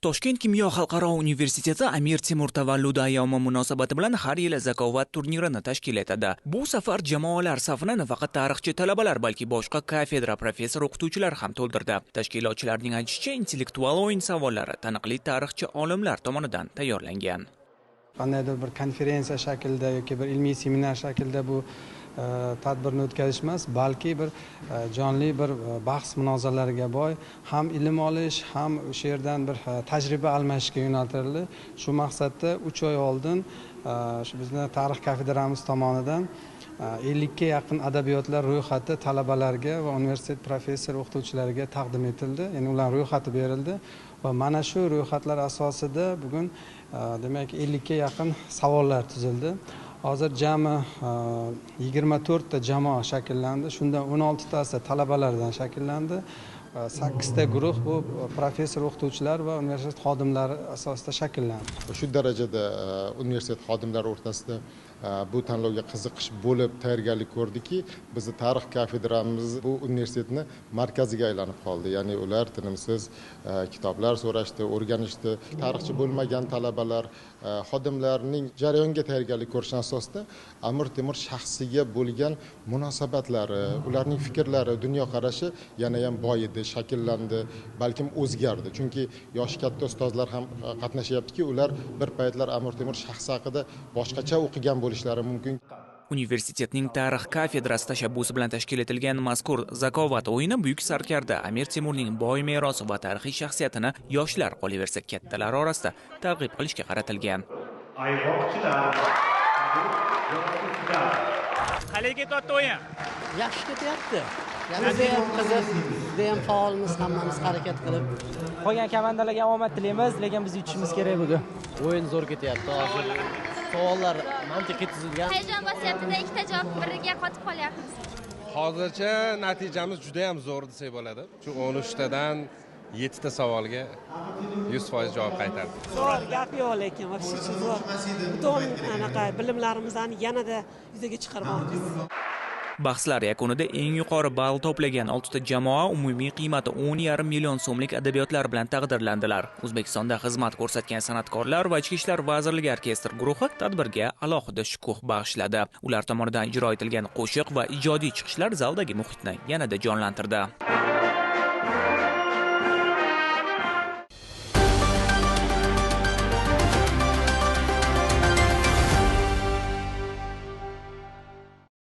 Toshkent kimyo xalqaro universiteti Amir Temur tavalludi ayyomi munosabati bilan har yili zakovat turnirini tashkil etadi. Bu safar jamoalar safini nafaqat tarixchi talabalar, balki boshqa kafedra professor o'qituvchilar ham to'ldirdi. Tashkilotchilarning aytishicha, intellektual o'yin savollari taniqli tarixchi olimlar tomonidan tayyorlangan. Qandaydir bir konferensiya shaklida yoki bir ilmiy seminar shaklida bu tadbirni o'tkazish emas, balki bir jonli bir bahs munozaralarga boy, ham ilm olish, ham o'sha yerdan bir tajriba almashishga yo'naltirildi. Shu maqsadda 3 oy oldin shu bizning tarix kafedramiz tomonidan 50 ga yaqin adabiyotlar ro'yxati talabalarga va universitet professor o'qituvchilariga taqdim etildi. Ya'ni ular ro'yxati berildi va mana shu ro'yxatlar asosida bugun demak 50 ga yaqin savollar tuzildi. Hozir jami 24 ta jamoa shakllandi. Shundan 16 tasi talabalardan shakllandi. 8 ta guruh bu professor o'qituvchilar va universitet xodimlari asosida shakllandi. Shu darajada universitet xodimlari o'rtasida bu tanlovga qiziqish bo'lib tayyorgarlik ko'rdiki, bizni tarix kafedramiz bu universitetni markaziga aylanib qoldi. Ya'ni ular tinimsiz kitoblar so'rashdi, o'rganishdi. Tarixchi bo'lmagan talabalar, xodimlarning jarayonga tayyorgarlik ko'rish asosida Amir Temur shaxsiga bo'lgan munosabatlari, ularning fikrlari, dunyoqarashi yana ham boyidi, shakllandi, balkim o'zgardi. Chunki yoshi katta ustozlar ham qatnashyaptiki, ular bir paytlar Amir Temur shaxsi haqida boshqacha o'qigan bo'lishlari mumkin. Universitetning tarix kafedrasi tashabbusi bilan tashkil etilgan mazkur zakovat o'yini buyuk sarkarda Amir Temurning boy merosi va tarixiy shaxsiyatini yoshlar, qolaversa kattalar orasida targ'ib qilishga qaratilgan. Qanday ketyapti o'yin? Yaxshi ketyapti. Biz ham qiziq, juda ham faolmiz, hammamiz harakat qilib. Qolgan komandalarga omad tilaymiz, lekin biz yutishimiz kerak bugun. O'yin zo'r ketyapti. Hozir savollar mantiqiy tuzilgan. Hayajon bosyapti-da, ikkita javob biriga qotib qolyapmiz. Hozircha natijamiz juda ham zo'r desak bo'ladi. Shu 13 tadan 7 ta savolga 100% javob qaytardi. Zo'r gap yo'q, lekin vaqti zo'r. Butun anaqa bilimlarimizni yanada yuzaga chiqarmoqmiz. Bahslar yakunida eng yuqori ball to'plagan 6 ta jamoa umumiy qiymati 10,5 million so'mlik adabiyotlar bilan taqdirlandilar. O'zbekistonda xizmat ko'rsatgan san'atkorlar va Ichki ishlar vazirligi orkestr guruhi tadbirga alohida shukuh bag'ishladi. Ular tomonidan ijro etilgan qo'shiq va ijodiy chiqishlar zaldagi muhitni yanada jonlantirdi.